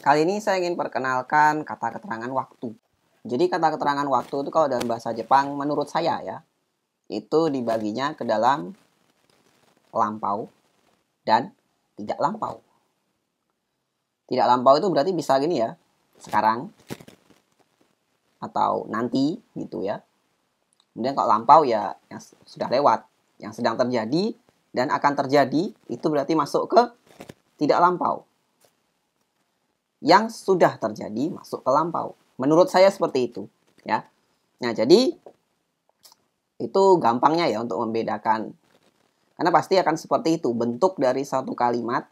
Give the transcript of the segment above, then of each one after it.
Kali ini saya ingin perkenalkan kata keterangan waktu. Jadi kata keterangan waktu itu kalau dalam bahasa Jepang menurut saya ya, itu dibaginya ke dalam lampau dan tidak lampau. Tidak lampau itu berarti bisa gini ya, sekarang atau nanti gitu ya. Kemudian kalau lampau ya yang sudah lewat, yang sedang terjadi dan akan terjadi itu berarti masuk ke tidak lampau. Yang sudah terjadi masuk ke lampau. Menurut saya seperti itu, ya. Nah, jadi itu gampangnya ya untuk membedakan. Karena pasti akan seperti itu bentuk dari satu kalimat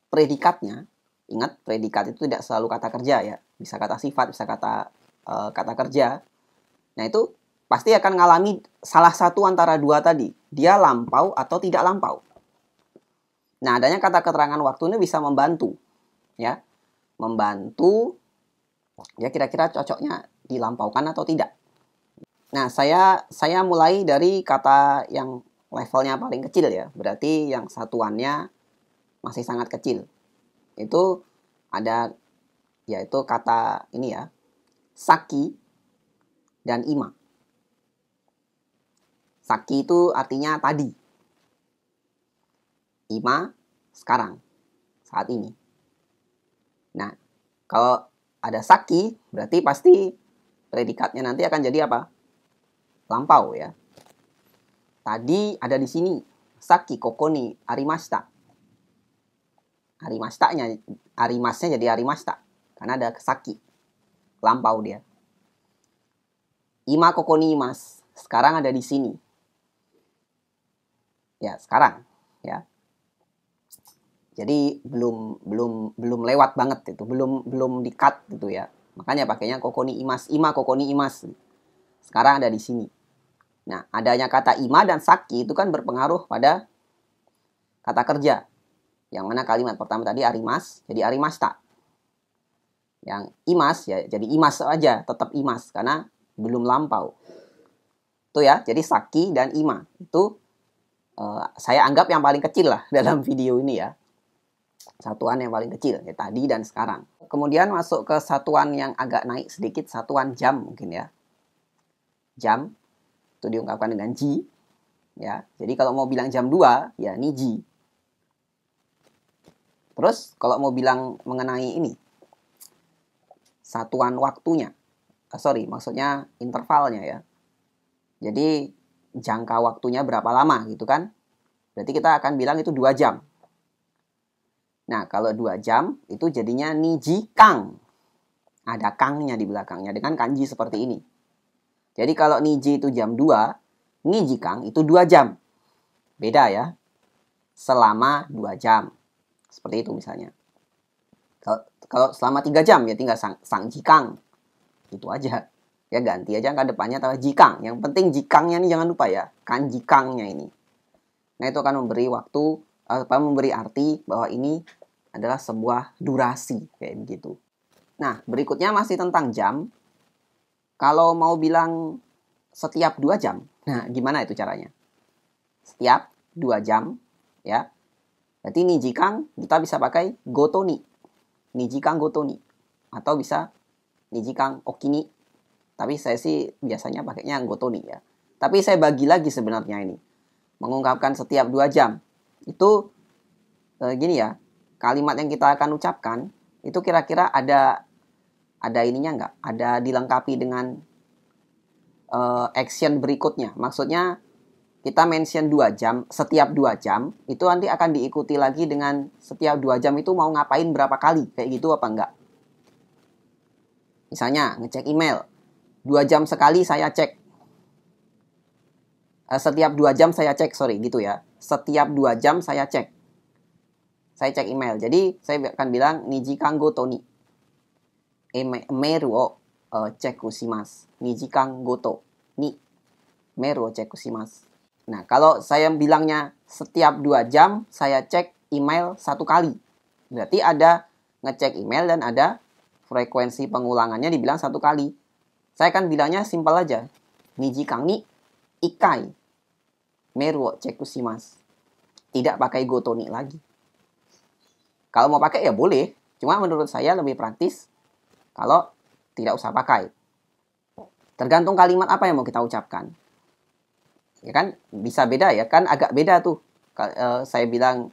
predikatnya. Ingat, predikat itu tidak selalu kata kerja ya. Bisa kata sifat, bisa kata kerja. Nah, itu pasti akan mengalami salah satu antara dua tadi. Dia lampau atau tidak lampau. Nah, adanya kata keterangan waktu ini bisa membantu, ya. Membantu ya kira-kira cocoknya dilampaukan atau tidak. Nah, saya mulai dari kata yang levelnya paling kecil ya. Berarti yang satuannya masih sangat kecil. Itu ada yaitu kata ini ya, saki dan ima. Saki itu artinya tadi. Ima sekarang, saat ini. Nah, kalau ada saki, berarti pasti predikatnya nanti akan jadi apa? Lampau ya. Tadi ada di sini. Saki kokoni arimashita. Arimasnya jadi arimashita. Karena ada saki. Lampau dia. Ima kokoni imas. Sekarang ada di sini. Ya, sekarang. Ya. Jadi belum lewat banget itu, belum di-cut gitu ya. Makanya pakainya kokoni imas, ima kokoni imas. Sekarang ada di sini. Nah, adanya kata ima dan saki itu kan berpengaruh pada kata kerja. Yang mana kalimat pertama tadi arimas, jadi arimashita. Yang imas ya jadi imas aja, tetap imas karena belum lampau. Itu ya, jadi saki dan ima itu saya anggap yang paling kecil lah dalam video ini ya. Satuan yang paling kecil, ya, tadi dan sekarang. Kemudian masuk ke satuan yang agak naik sedikit, satuan jam mungkin ya. Jam, itu diungkapkan dengan ji. Ya, jadi kalau mau bilang jam 2, ya ini ji. Terus kalau mau bilang mengenai ini, satuan waktunya. Maksudnya intervalnya ya. Jadi jangka waktunya berapa lama gitu kan. Berarti kita akan bilang itu 2 jam. Nah, kalau 2 jam, itu jadinya niji kang. Ada kangnya di belakangnya dengan kanji seperti ini. Jadi kalau niji itu jam 2, niji kang itu 2 jam. Beda ya. Selama 2 jam. Seperti itu misalnya. Kalau selama 3 jam, ya tinggal sang jikang. Itu aja. Ya ganti aja ke depannya atau jikang. Yang penting jikangnya ini jangan lupa ya. Kan jikangnya ini. Nah, itu akan memberi memberi arti bahwa ini adalah sebuah durasi kayak begitu. Nah, berikutnya masih tentang jam. Kalau mau bilang setiap 2 jam, nah gimana itu caranya? Setiap 2 jam, ya. Berarti nijikang kita bisa pakai gotoni. Nijikang gotoni. Atau bisa nijikang okini. Tapi saya sih biasanya pakainya gotoni ya. Tapi saya bagi lagi sebenarnya ini. Mengungkapkan setiap 2 jam. Itu gini ya. Kalimat yang kita akan ucapkan itu kira-kira ada ininya nggak? Ada dilengkapi dengan action berikutnya. Maksudnya kita mention 2 jam, setiap 2 jam itu nanti akan diikuti lagi dengan setiap 2 jam itu mau ngapain berapa kali, kayak gitu apa enggak? Misalnya ngecek email, 2 jam sekali saya cek. Setiap 2 jam saya cek, gitu ya. Setiap 2 jam saya cek. Saya cek email. Jadi saya akan bilang niji kango to ni meru o cheku shimasu. Niji kango to ni meru o cheku shimasu. Nah, kalau saya bilangnya setiap 2 jam saya cek email 1 kali. Berarti ada ngecek email dan ada frekuensi pengulangannya dibilang 1 kali. Saya akan bilangnya simpel aja. Niji kang ni ikai meru o cheku shimasu. Tidak pakai goto ni lagi. Kalau mau pakai ya boleh. Cuma menurut saya lebih praktis kalau tidak usah pakai. Tergantung kalimat apa yang mau kita ucapkan. Ya kan bisa beda ya, kan agak beda tuh. Saya bilang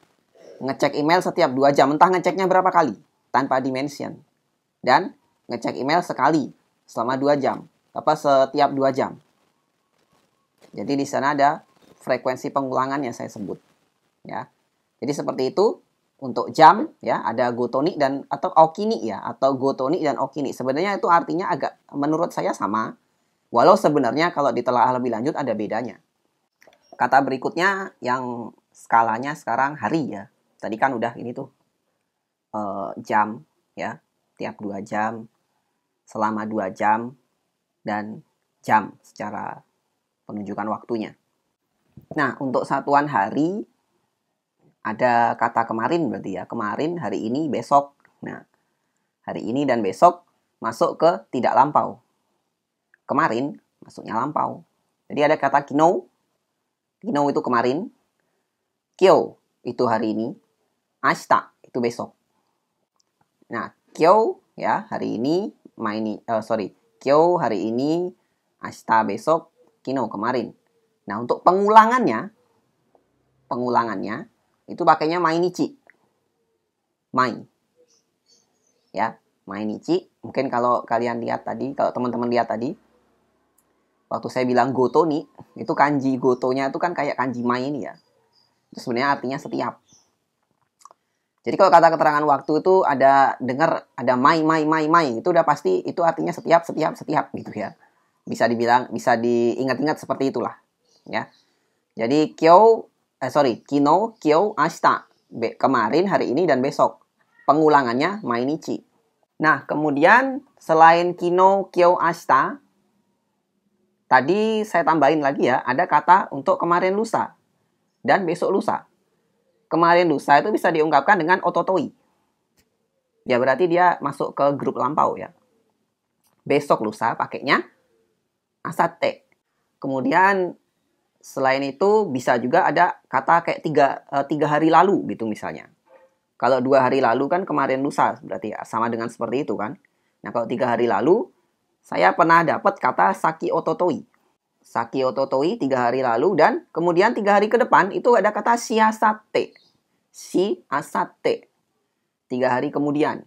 ngecek email setiap 2 jam, entah ngeceknya berapa kali tanpa dimention. Dan ngecek email sekali selama 2 jam, setiap 2 jam. Jadi di sana ada frekuensi pengulangan yang saya sebut. Ya. Jadi seperti itu untuk jam ya, ada gotonik dan atau okini ya, atau gotonik dan okini. Sebenarnya itu artinya agak menurut saya sama. Walau sebenarnya kalau ditelaah lebih lanjut ada bedanya. Kata berikutnya yang skalanya sekarang hari ya. Tadi kan udah ini tuh jam ya, tiap 2 jam, selama 2 jam, dan jam secara penunjukan waktunya. Nah, untuk satuan hari ada kata kemarin berarti ya. Kemarin, hari ini, besok. Nah, hari ini dan besok masuk ke tidak lampau. Kemarin masuknya lampau. Jadi ada kata kino. Kino itu kemarin. Kyo itu hari ini. Ashita itu besok. Nah, kyo ya hari ini, kyo hari ini, ashita besok, kino kemarin. Nah, untuk pengulangannya itu pakainya mainichi. Mai. Ya, mainichi. Mungkin kalau kalian lihat tadi, kalau teman-teman lihat tadi, waktu saya bilang goto nih, itu kanji gotonya itu kan kayak kanji mai ini ya. Itu sebenarnya artinya setiap. Jadi kalau kata keterangan waktu itu ada dengar ada mai, itu udah pasti itu artinya setiap gitu ya. Bisa diingat-ingat seperti itulah, ya. Jadi kino, kyo, ashita. Kemarin, hari ini, dan besok. Pengulangannya mainichi. Nah, kemudian selain kino, kyo, ashita, tadi saya tambahin lagi ya, ada kata untuk kemarin lusa dan besok lusa. Kemarin lusa itu bisa diungkapkan dengan ototoi. Ya berarti dia masuk ke grup lampau ya. Besok lusa pakainya asate. Kemudian selain itu bisa juga ada kata kayak 3 hari lalu gitu misalnya. Kalau 2 hari lalu kan kemarin lusa, berarti ya, sama dengan seperti itu kan. Nah kalau 3 hari lalu, saya pernah dapat kata saki ototoi. Saki ototoi 3 hari lalu, dan kemudian 3 hari ke depan itu ada kata shiasate. Shiasate. 3 hari kemudian.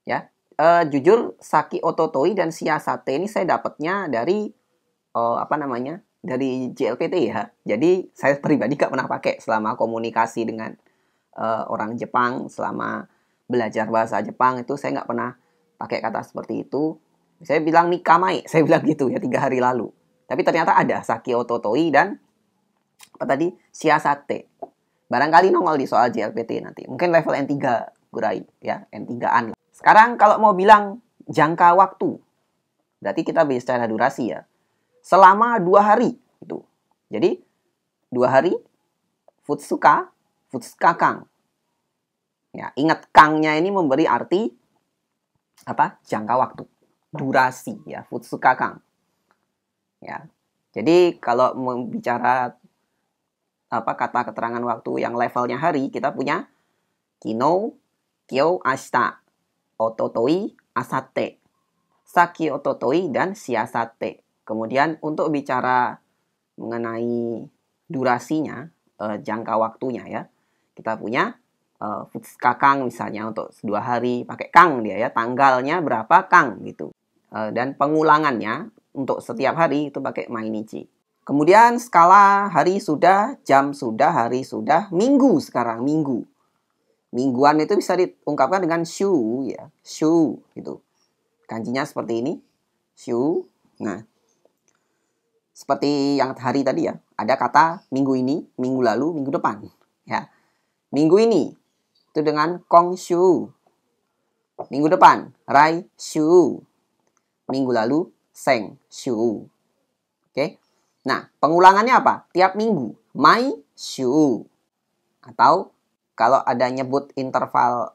Ya, jujur saki ototoi dan shiasate ini saya dapatnya dari dari JLPT ya. Jadi saya pribadi gak pernah pakai selama komunikasi dengan orang Jepang, selama belajar bahasa Jepang itu saya nggak pernah pakai kata seperti itu. Saya bilang nikamai, saya bilang gitu ya 3 hari lalu. Tapi ternyata ada saki ototoi dan shiasate. Barangkali nongol di soal JLPT nanti. Mungkin level N3 gurai ya, N3-an lah. Sekarang kalau mau bilang jangka waktu, berarti kita bicara durasi ya. Selama 2 hari itu. Jadi 2 hari futsuka kang. Ya, ingat kangnya ini memberi arti jangka waktu, durasi ya, futsuka kang. Ya. Jadi kalau membicara kata keterangan waktu yang levelnya hari, kita punya kino, kyo, ashita, ototoi, asate, saki ototoi, dan shiasate. Kemudian untuk bicara mengenai durasinya, jangka waktunya ya, kita punya futsuka kang misalnya untuk 2 hari, pakai kang dia ya, tanggalnya berapa kang gitu. Dan pengulangannya untuk setiap hari itu pakai mainichi. Kemudian skala hari sudah, jam sudah, hari sudah, minggu sekarang, minggu. Mingguan itu bisa diungkapkan dengan shu ya, shu gitu. Kanjinya seperti ini, shu. Nah, seperti yang hari tadi ya, ada kata minggu ini, minggu lalu, minggu depan. Ya, minggu ini itu dengan kongshu. Minggu depan, rai shu. Minggu lalu, seng shu. Oke. Nah, pengulangannya apa? Tiap minggu, mai shu. Atau kalau ada nyebut interval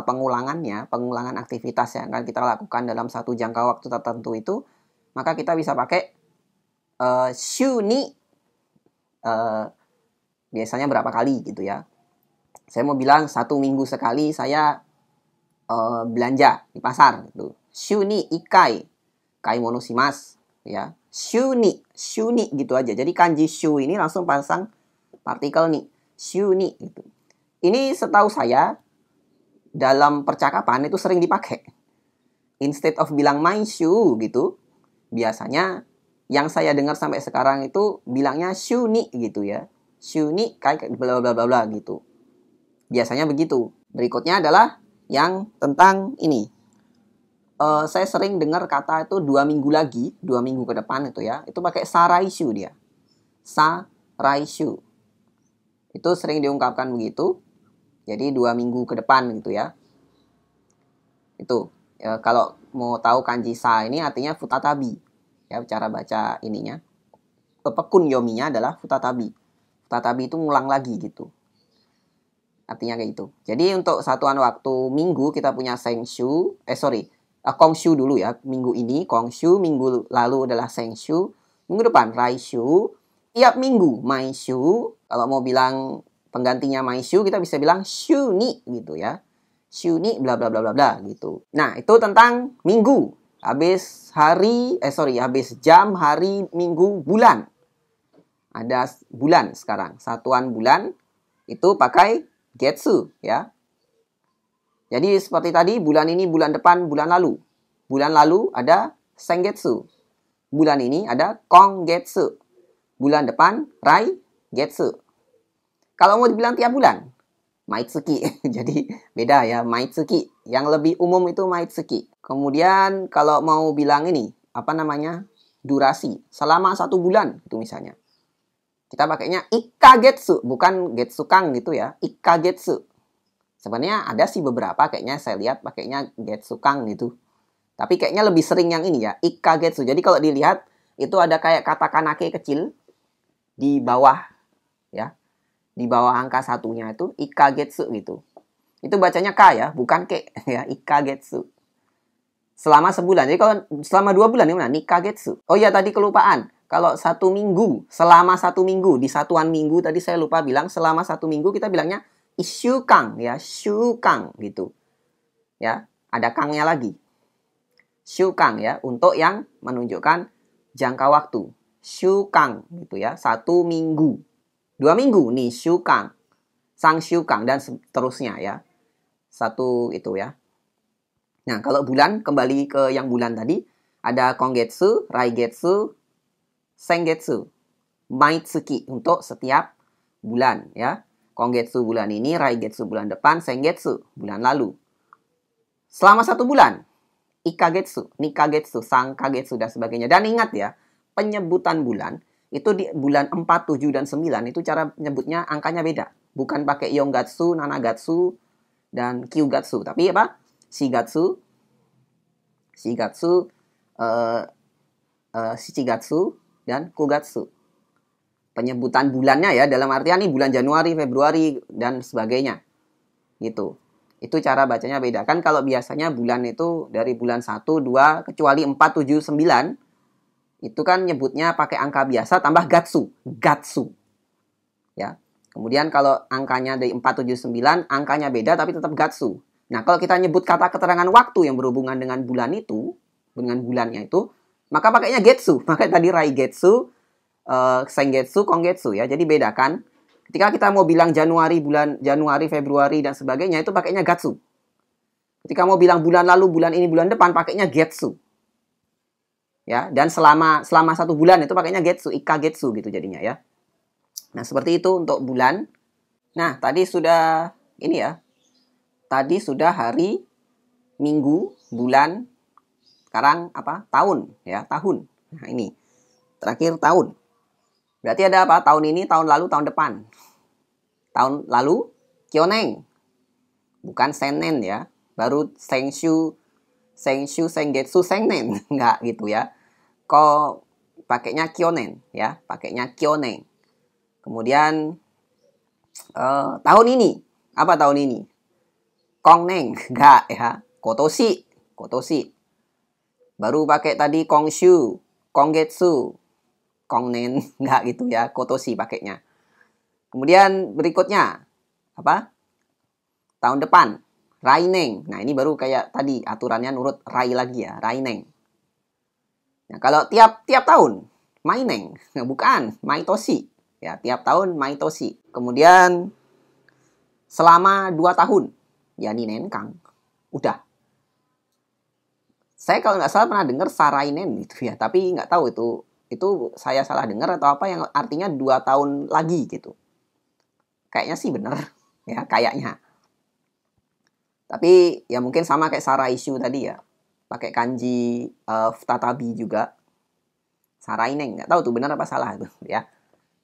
pengulangannya, pengulangan aktivitas yang akan kita lakukan dalam satu jangka waktu tertentu itu, maka kita bisa pakai shu ni biasanya berapa kali gitu ya. Saya mau bilang 1 minggu sekali saya belanja di pasar gitu. Shu ni ikai kaimono shimasu ya. Shu ni gitu aja. Jadi kanji shu ini langsung pasang partikel ni. Shu ni gitu. Ini setahu saya dalam percakapan itu sering dipakai. Instead of bilang maishu gitu, biasanya yang saya dengar sampai sekarang itu bilangnya shu ni gitu ya. Shu ni kayak bla bla bla bla gitu. Biasanya begitu. Berikutnya adalah yang tentang ini. Saya sering dengar kata itu 2 minggu lagi, 2 minggu ke depan itu ya. Itu pakai saraishu dia. Saraishu. Itu sering diungkapkan begitu. Jadi 2 minggu ke depan gitu ya. Itu. Kalau mau tahu kanji sa ini artinya futatabi. Ya, cara baca ininya. Pekun yominya adalah futatabi. Futatabi itu ngulang lagi gitu. Artinya kayak gitu. Jadi untuk satuan waktu minggu kita punya sengshu. Kongshu dulu ya. Minggu ini kongshu. Minggu lalu adalah sengshu. Minggu depan raishu. Tiap minggu maishu. Kalau mau bilang penggantinya maishu kita bisa bilang shu ni gitu ya. Shu ni bla bla bla bla bla gitu. Nah, itu tentang minggu. Habis jam, hari, minggu, bulan. Ada bulan sekarang. Satuan bulan itu pakai getsu ya. Jadi seperti tadi, bulan ini, bulan depan, bulan lalu. Bulan lalu ada sengetsu. Bulan ini ada kongetsu. Bulan depan rai getsu. Kalau mau dibilang tiap bulan, maitsuki. Jadi beda ya, maitsuki. Yang lebih umum itu maitsuki. Kemudian kalau mau bilang ini, durasi. Selama 1 bulan, itu misalnya. Kita pakainya ikkagetsu, bukan getsukang gitu ya. Ikkagetsu. Sebenarnya ada sih beberapa, kayaknya saya lihat pakainya getsukang gitu. Tapi kayaknya lebih sering yang ini ya, ikkagetsu. Jadi kalau dilihat, itu ada kayak kata kanake kecil di bawah ya. Di bawah angka 1-nya itu ikkagetsu gitu. Itu bacanya ka ya, bukan ke ya, ikkagetsu. Selama sebulan. Jadi kalau selama 2 bulan gimana? Nikkagetsu. Oh iya, tadi kelupaan. Kalau 1 minggu, selama 1 minggu, di satuan minggu tadi saya lupa bilang, selama 1 minggu kita bilangnya ishukang ya, shukang gitu. Ya, ada kangnya lagi. Shukang ya, untuk yang menunjukkan jangka waktu. Shukang gitu ya, 1 minggu. 2 minggu nih shukang, sang shukang dan seterusnya ya. 1 itu ya. Nah, kalau bulan kembali ke yang bulan tadi, ada kongetsu, raigetsu, sengetsu, maitsuki untuk setiap bulan ya. Kongetsu bulan ini, raigetsu bulan depan, sengetsu bulan lalu. Selama 1 bulan, ikkagetsu, nikkagetsu, sangkagetsu dan sebagainya. Dan ingat ya, penyebutan bulan itu di bulan 4, 7, dan 9 itu cara menyebutnya angkanya beda. Bukan pakai yongatsu, nanagatsu, dan kyugatsu. Tapi apa? Shigatsu, shichigatsu, dan kugatsu. Penyebutan bulannya ya, dalam artian nih bulan Januari, Februari, dan sebagainya. Gitu. Itu cara bacanya beda. Kan kalau biasanya bulan itu dari bulan 1, 2, kecuali 4, 7, 9, itu kan nyebutnya pakai angka biasa tambah gatsu. Ya. Kemudian kalau angkanya dari 4, 7, 9, angkanya beda tapi tetap gatsu. Nah, kalau kita nyebut kata keterangan waktu yang berhubungan dengan bulan itu, dengan bulannya itu, maka pakainya getsu. Maka tadi raigetsu, sengetsu, kongetsu ya. Jadi bedakan. Ketika kita mau bilang bulan Januari, Februari, dan sebagainya, itu pakainya gatsu. Ketika mau bilang bulan lalu, bulan ini, bulan depan, pakainya getsu. Ya, dan selama 1 bulan itu pakainya getsu, ikkagetsu gitu jadinya ya. Nah, seperti itu untuk bulan. Nah, tadi sudah ini ya. Tadi sudah hari, minggu, bulan. Sekarang apa? Tahun ya, tahun. Nah, ini. Terakhir tahun. Berarti ada apa? Tahun ini, tahun lalu, tahun depan. Tahun lalu kyonen. Bukan senen ya. Baru sengshu, sengetsu, senen. Enggak gitu ya. Kok pakainya kyonen ya. Pakainya kyonen. Kemudian tahun ini. Apa tahun ini? Kongneng. Enggak ya. Kotoshi. Baru pakai tadi kongshu, kongetsu, kongnen. Enggak gitu ya. Kotoshi pakainya. Kemudian berikutnya. Apa? tahun depan, raineng. Nah, ini baru kayak tadi aturannya nurut rai lagi ya, raineng. Nah, kalau tiap tahun, maineng. Nah, bukan, maitoshi. Ya, tiap tahun maitoshi. Kemudian selama 2 tahun, ya ninenkang. Udah. Saya kalau nggak salah pernah dengar sarainen gitu ya, tapi nggak tahu itu saya salah dengar atau apa yang artinya 2 tahun lagi gitu. Kayaknya sih bener ya, kayaknya. Tapi ya mungkin sama kayak saraishu tadi ya. Pakai kanji futatabi juga. Sarainen, nggak tahu tuh benar apa salah itu ya.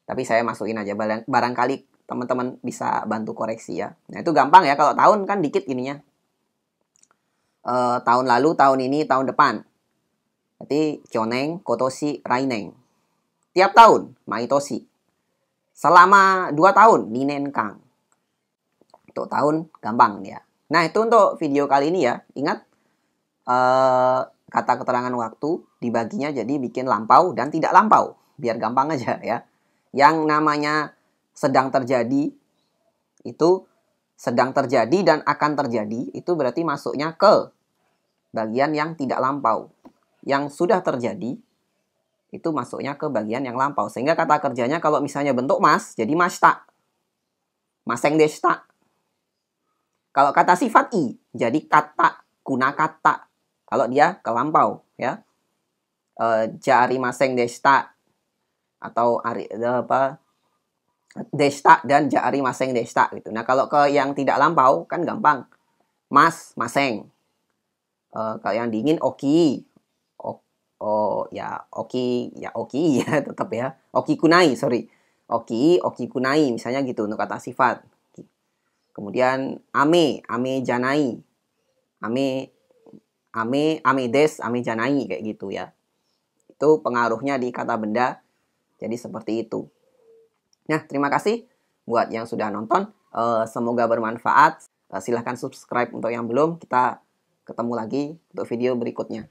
Tapi saya masukin aja, barangkali teman-teman bisa bantu koreksi ya. Nah, itu gampang ya, kalau tahun kan dikit ininya. Tahun lalu, tahun ini, tahun depan. Berarti kyoneng, kotoshi, raineng. Tiap tahun, maitoshi. Selama 2 tahun, ninenkang. Untuk tahun, gampang ya. Nah, itu untuk video kali ini ya. Ingat, kata keterangan waktu dibaginya jadi bikin lampau dan tidak lampau. Biar gampang aja ya. Yang namanya sedang terjadi, itu sedang terjadi dan akan terjadi, itu berarti masuknya ke bagian yang tidak lampau. Yang sudah terjadi, itu masuknya ke bagian yang lampau. Sehingga kata kerjanya kalau misalnya bentuk mas, jadi mashita. Maseng deshita. Kalau kata sifat i, jadi kata, kuna kata. Kalau dia ke lampau, ya. Jari maseng deshita. Atau deshita dan jari maseng deshita gitu. Nah, kalau ke yang tidak lampau kan gampang. Mas, maseng. Kalau yang dingin oki. Oki ya tetap ya. Oki kunai, sorry. Oki kunai misalnya gitu untuk kata sifat. Kemudian ame janai. Ame des, ame janai kayak gitu ya. Itu pengaruhnya di kata benda. Jadi seperti itu. Nah, terima kasih buat yang sudah nonton. Semoga bermanfaat. Silahkan subscribe untuk yang belum. Kita ketemu lagi untuk video berikutnya.